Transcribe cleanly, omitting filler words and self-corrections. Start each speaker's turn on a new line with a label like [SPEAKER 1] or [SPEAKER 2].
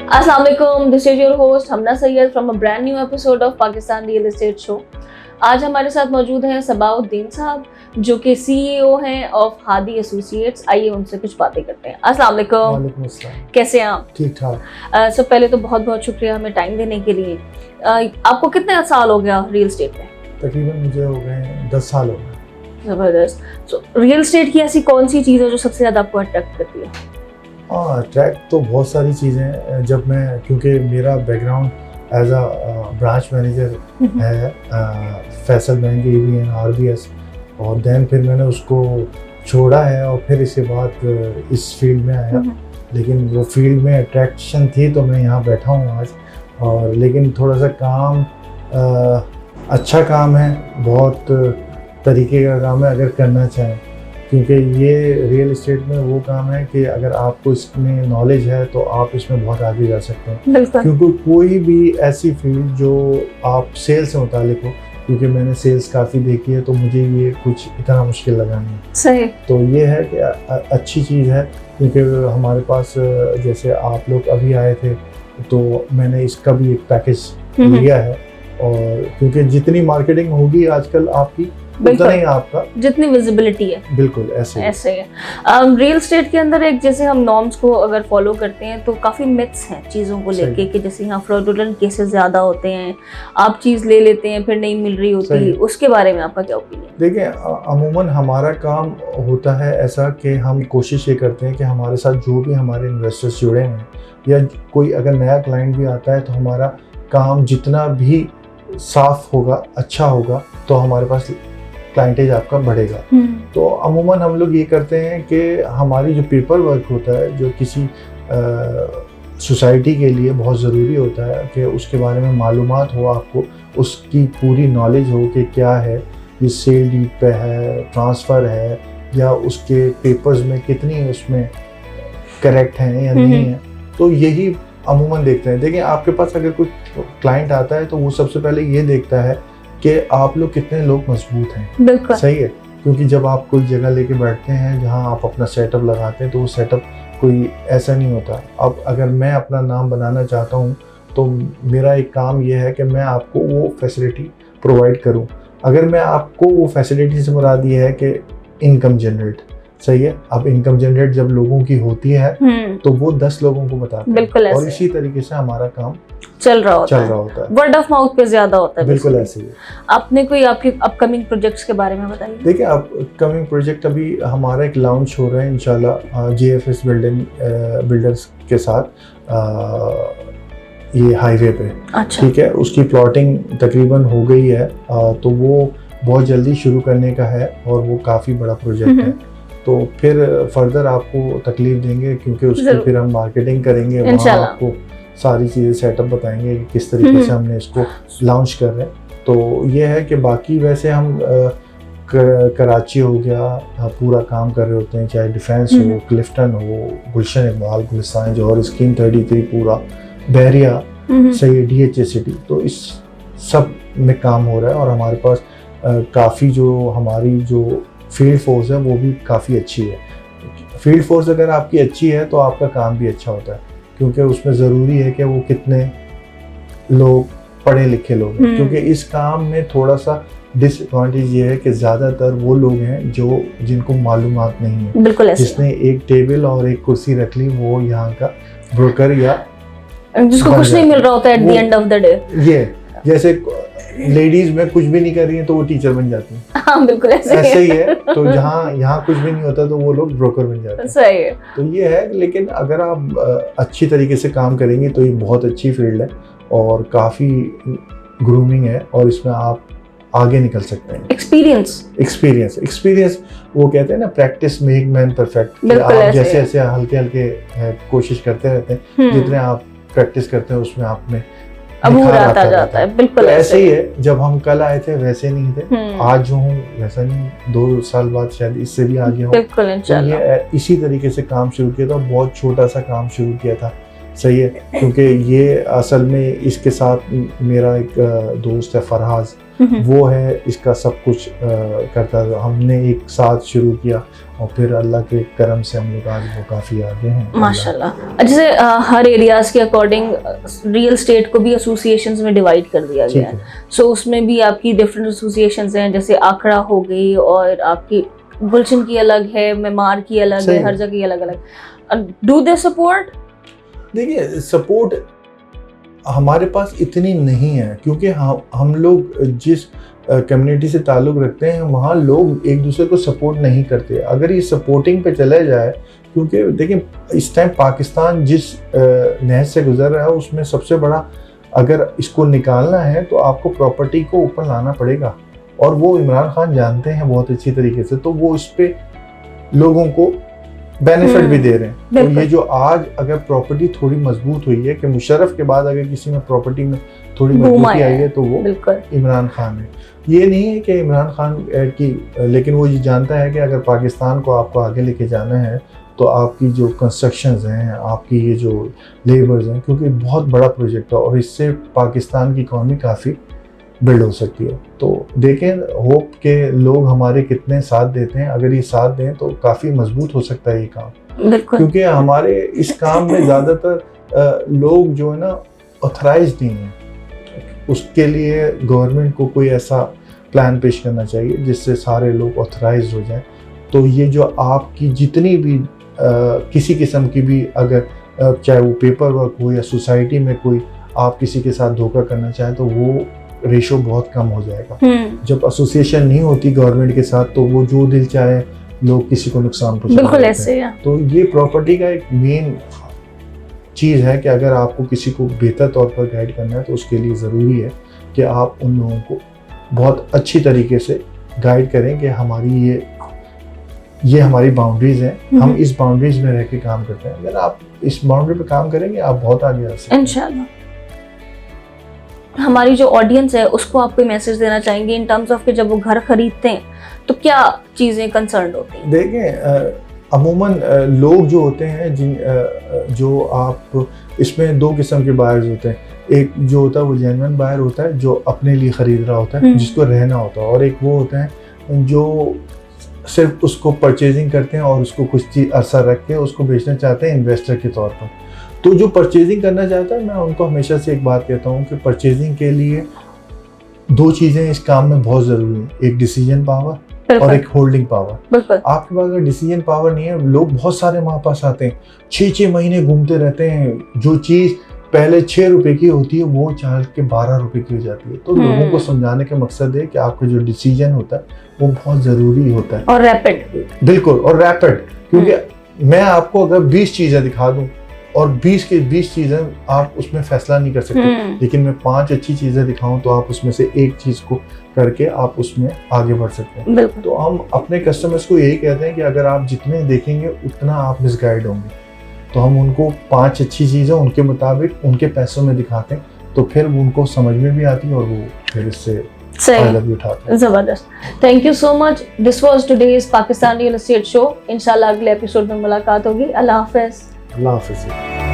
[SPEAKER 1] अस्सलाम वालेकुम, this is your host Hamna Syed from a brand new episode of Pakistan real estate show. आज हमारे साथ मौजूद हैं सबाउद्दीन साहब, जो कि सीईओ हैं ऑफ हादी एसोसिएट्स। आइए उनसे कुछ बातें करते हैं। अस्सलाम वालेकुम।
[SPEAKER 2] वालेकुम अस्सलाम।
[SPEAKER 1] कैसे हैं आप?
[SPEAKER 2] ठीक ठाक।
[SPEAKER 1] सब पहले तो बहुत बहुत शुक्रिया हमें टाइम देने के लिए। आपको कितने साल हो गया रियल एस्टेट में?
[SPEAKER 2] तकरीबन मुझे हो गए 10 साल हो गए।
[SPEAKER 1] ज़बरदस्त। सो रियल एस्टेट की ऐसी कौन सी चीज़ है जो सबसे ज़्यादा आपको अट्रैक्ट करती है?
[SPEAKER 2] हाँ, अट्रैक्ट तो बहुत सारी चीज़ें हैं। जब मैं, क्योंकि मेरा background as a branch manager है फैसल बैंक ABN RBS, और दैन फिर मैंने उसको छोड़ा है और फिर इसके बाद इस फील्ड में आया। लेकिन वो फील्ड में अट्रैक्शन थी तो मैं यहाँ बैठा हूँ आज। और लेकिन थोड़ा सा काम अच्छा काम है, बहुत तरीके का काम है अगर करना चाहें, क्योंकि ये रियल एस्टेट में वो काम है कि अगर आपको इसमें नॉलेज है तो आप इसमें बहुत आगे जा सकते हैं। क्योंकि कोई भी ऐसी फील्ड जो आप सेल्स से मुतालिक हो, क्योंकि मैंने सेल्स काफ़ी देखी है तो मुझे ये कुछ इतना मुश्किल लगा नहीं।
[SPEAKER 1] सही। तो
[SPEAKER 2] ये है कि अच्छी चीज़ है, क्योंकि हमारे पास जैसे आप लोग अभी आए थे तो मैंने इसका भी एक पैकेज लिया है। और क्योंकि जितनी मार्केटिंग होगी आजकल आपकी, उतना ही आपका
[SPEAKER 1] जितनी विजिबिलिटी है,
[SPEAKER 2] बिल्कुल ऐसे
[SPEAKER 1] है। रियल एस्टेट के अंदर एक, जैसे हम नॉर्म्स को अगर फॉलो करते हैं तो काफ़ी मिथ्स हैं चीज़ों को लेके, कि जैसे यहाँ फ्रॉडुलेंट केसेस ज़्यादा होते हैं, आप चीज़ ले लेते हैं फिर नहीं मिल रही होती, उसके बारे में आपका क्या ओपिनियन?
[SPEAKER 2] देखिए, अमूमन हमारा काम होता है ऐसा कि हम कोशिश ये करते हैं कि हमारे साथ जो भी हमारे इन्वेस्टर्स जुड़े हैं या कोई अगर नया क्लाइंट भी आता है तो हमारा काम जितना भी साफ होगा, अच्छा होगा, तो हमारे पास क्लाइंटेज आपका बढ़ेगा। तो अमूमन हम लोग ये करते हैं कि हमारी जो पेपर वर्क होता है, जो किसी सोसाइटी के लिए बहुत ज़रूरी होता है कि उसके बारे में मालूमात हो, आपको उसकी पूरी नॉलेज हो कि क्या है, ये सेल डीड पे है, ट्रांसफ़र है, या उसके पेपर्स में कितनी उसमें करेक्ट हैं या नहीं है। तो यही अमूमन देखते हैं। देखिए, आपके पास अगर कोई क्लाइंट आता है तो वो सबसे पहले ये देखता है कि आप लोग कितने लोग मजबूत हैं।
[SPEAKER 1] बिल्कुल
[SPEAKER 2] सही है, क्योंकि जब आप कोई जगह लेके बैठते हैं जहां आप अपना सेटअप लगाते हैं तो वो सेटअप कोई ऐसा नहीं होता। अब अगर मैं अपना नाम बनाना चाहता हूं तो मेरा एक काम ये है कि मैं आपको वो फैसिलिटी प्रोवाइड करूं। अगर मैं आपको वो फैसिलिटी से मुराद ये है कि इनकम जनरेट, सही है। अब इनकम जनरेट जब लोगों की होती है तो वो 10 लोगों को बताते हैं, और इसी तरीके से हमारा काम चल रहा होता है।
[SPEAKER 1] वर्ड ऑफ माउथ पे ज्यादा होता है।
[SPEAKER 2] बिल्कुल ऐसे ही।
[SPEAKER 1] आपने कोई आपके अपकमिंग प्रोजेक्ट्स के बारे में बताइए।
[SPEAKER 2] देखिए, अपकमिंग प्रोजेक्ट अभी हमारा एक लॉन्च हो रहा है इंशाल्लाह JFS बिल्डर्स के साथ, ये हाईवे पे।
[SPEAKER 1] अच्छा।
[SPEAKER 2] ठीक है, उसकी प्लॉटिंग तकरीबन हो गई है, तो वो बहुत जल्दी शुरू करने का है और वो काफ़ी बड़ा प्रोजेक्ट है। तो फिर फर्दर आपको तकलीफ देंगे, क्योंकि उसकी फिर हम मार्केटिंग करेंगे, वहाँ आपको सारी चीज़ें सेटअप बताएंगे कि किस तरीके से हमने इसको लॉन्च कर रहे हैं। तो ये है कि बाकी वैसे हम कराची हो गया पूरा काम कर रहे होते हैं, चाहे डिफेंस हो, क्लिफ्टन हो, गुलशन इकबाल, गुलिस्तान जौहर, स्कीम 33 पूरा, बहरिया, सही, DHA सिटी, तो इस सब में काम हो रहा है। और हमारे पास काफ़ी जो हमारी जो फील्ड फोर्स है वो भी काफ़ी अच्छी है। फील्ड फोर्स अगर आपकी अच्छी है तो आपका काम भी अच्छा होता है, क्योंकि उसमें ज़रूरी है कि वो कितने लोग पढ़े लिखे लोग हैं। क्योंकि इस काम में थोड़ा सा डिसएडवांटेज ये है कि ज़्यादातर वो लोग हैं जो जिनको मालूमात नहीं है।
[SPEAKER 1] बिल्कुल ऐसे।
[SPEAKER 2] जिसने एक टेबल और एक कुर्सी रख ली, वो यहाँ का ब्रोकर या
[SPEAKER 1] जिसको कुछ नहीं मिल रहा होता है at the end of the day.
[SPEAKER 2] ये जैसे लेडीज में कुछ भी नहीं कर रही हैं तो वो टीचर बन जाती हैं।
[SPEAKER 1] हाँ, बिल्कुल ऐसे
[SPEAKER 2] ही है। तो जहाँ यहाँ कुछ भी नहीं होता तो वो लोग ब्रोकर बन जाते हैं।
[SPEAKER 1] सही है।
[SPEAKER 2] तो ये है, लेकिन अगर आप अच्छी तरीके से काम करेंगे तो ये बहुत अच्छी फील्ड है और काफ़ी ग्रूमिंग है, और इसमें आप आगे निकल सकते हैं। एक्सपीरियंस वो कहते हैं ना, प्रैक्टिस मेक मैन परफेक्ट। आप जैसे जैसे हल्के हल्के कोशिश करते रहते हैं, जितने आप प्रैक्टिस करते हैं उसमें आप में
[SPEAKER 1] अबूर आता जाता है। बिल्कुल
[SPEAKER 2] तो ऐसे ही है। जब हम कल आए थे वैसे नहीं थे, आज जो हूँ वैसा नहीं, 2 साल बाद शायद इससे भी आगे हूँ।
[SPEAKER 1] बिल्कुल इंशाल्लाह।
[SPEAKER 2] ये इसी तरीके से काम शुरू किया था, बहुत छोटा सा काम शुरू किया था, सही है। क्योंकि ये असल में इसके साथ मेरा एक दोस्त है फरहाज, वो है इसका सब कुछ करता था। हमने एक साथ शुरू किया और फिर अल्लाह के करम से हम लोग आज वो काफ़ी आगे हैं
[SPEAKER 1] माशाल्लाह। जैसे हर एरियाज के अकॉर्डिंग रियल एस्टेट को भी एसोसिएशंस में डिवाइड कर दिया गया है। सो उसमें भी आपकी डिफरेंट एसोसिएशंस हैं, जैसे आखड़ा हो गई और आपकी गुलशन की अलग है, मेमार की अलग है, हर जगह की अलग अलग। Do they support?
[SPEAKER 2] देखिए सपोर्ट हमारे पास इतनी नहीं है, क्योंकि हम लोग जिस कम्युनिटी से ताल्लुक़ रखते हैं वहाँ लोग एक दूसरे को सपोर्ट नहीं करते। अगर ये सपोर्टिंग पे चला जाए, क्योंकि देखिए इस टाइम पाकिस्तान जिस नहर से गुजर रहा है उसमें सबसे बड़ा, अगर इसको निकालना है तो आपको प्रॉपर्टी को ऊपर लाना पड़ेगा, और वो इमरान खान जानते हैं बहुत अच्छी तरीके से, तो वो इस पे लोगों को बेनिफिट भी दे रहे हैं। तो ये जो आज अगर प्रॉपर्टी थोड़ी मजबूत हुई है, कि मुशर्रफ के बाद अगर किसी में प्रॉपर्टी में थोड़ी मजबूती आई है तो वो इमरान खान है। ये नहीं है कि इमरान खान की, लेकिन वो ये जानता है कि अगर पाकिस्तान को आपको आगे लेके जाना है तो आपकी जो कंस्ट्रक्शंस हैं, आपकी ये जो लेबर्स हैं, क्योंकि बहुत बड़ा प्रोजेक्ट है और इससे पाकिस्तान की इकॉनमी काफ़ी बिल्ड हो सकती है। तो देखें, होप के लोग हमारे कितने साथ देते हैं। अगर ये साथ दें तो काफ़ी मजबूत हो सकता है ये काम, क्योंकि हमारे इस काम में ज़्यादातर लोग जो है ना ऑथराइज नहीं हैं। उसके लिए गवर्नमेंट को कोई ऐसा प्लान पेश करना चाहिए जिससे सारे लोग ऑथराइज हो जाएं। तो ये जो आपकी जितनी भी किसी किस्म की भी, अगर चाहे वो पेपर वर्क हो या सोसाइटी में कोई आप किसी के साथ धोखा करना चाहें, तो वो रेशो बहुत कम हो जाएगा। जब एसोसिएशन नहीं होती गवर्नमेंट के साथ तो वो जो दिल चाहे लोग किसी को नुकसान पहुंचा देते हैं। तो ये प्रॉपर्टी का एक मेन चीज़ है कि अगर आपको किसी को बेहतर तौर पर गाइड करना है तो उसके लिए ज़रूरी है कि आप उन लोगों को बहुत अच्छी तरीके से गाइड करें कि हमारी ये हमारी बाउंड्रीज हैं, हम इस बाउंड्रीज में रह के काम करते हैं। अगर आप इस बाउंड्री पे काम करेंगे आप बहुत आगे आ सकते हैं
[SPEAKER 1] इंशाल्लाह। हमारी जो ऑडियंस है उसको आप कोई मैसेज देना चाहेंगे इन टर्म्स ऑफ कि जब वो घर खरीदते हैं तो क्या चीज़ें कंसर्न होती हैं?
[SPEAKER 2] देखें, अमूमन लोग जो होते हैं जो आप इसमें दो किस्म के बायर्स होते हैं। एक जो होता है वो जेन्युइन बायर होता है जो अपने लिए ख़रीद रहा होता है, जिसको रहना होता है, और एक वो होता है जो सिर्फ उसको परचेजिंग करते हैं और उसको कुछ चीज़ अरसा रख के उसको बेचना चाहते हैं इन्वेस्टर के तौर पर। तो जो परचेजिंग करना चाहता है, मैं उनको हमेशा से एक बात कहता हूँ कि परचेजिंग के लिए दो चीज़ें इस काम में बहुत ज़रूरी हैं, एक डिसीजन पावर और एक होल्डिंग पावर। आपके पास अगर डिसीजन पावर नहीं है, लोग बहुत सारे हमारे पास आते हैं 6-6 महीने घूमते रहते हैं, जो चीज़ पहले 6 रुपए की होती है वो चाल के 12 रुपए की हो जाती है। तो लोगों को समझाने का मकसद है कि आपका जो डिसीजन होता है वो बहुत ज़रूरी होता है
[SPEAKER 1] और रैपिड,
[SPEAKER 2] बिल्कुल, और रैपिड। क्योंकि मैं आपको अगर 20 चीज़ें दिखा दूँ और 20 के 20 चीज़ें आप उसमें फैसला नहीं कर सकते, लेकिन मैं 5 अच्छी चीज़ें दिखाऊं तो आप उसमें से एक चीज़ को करके आप उसमें आगे बढ़ सकते हैं। तो हम अपने कस्टमर्स को यही कहते हैं कि अगर आप जितने देखेंगे उतना आप मिसगाइड होंगे। तो हम उनको 5 अच्छी चीज़ें उनके मुताबिक उनके पैसों में दिखाते हैं, तो फिर उनको समझ में भी आती है और वो फिर इससे फायदा भी उठाते हैं।
[SPEAKER 1] जबरदस्त। Thank you so much. This was today's Pakistan real estate show. इंशाल्लाह अगले एपिसोड में मुलाकात होगी। अल्लाह हाफिज़।
[SPEAKER 2] अल्लाह हाफिज़।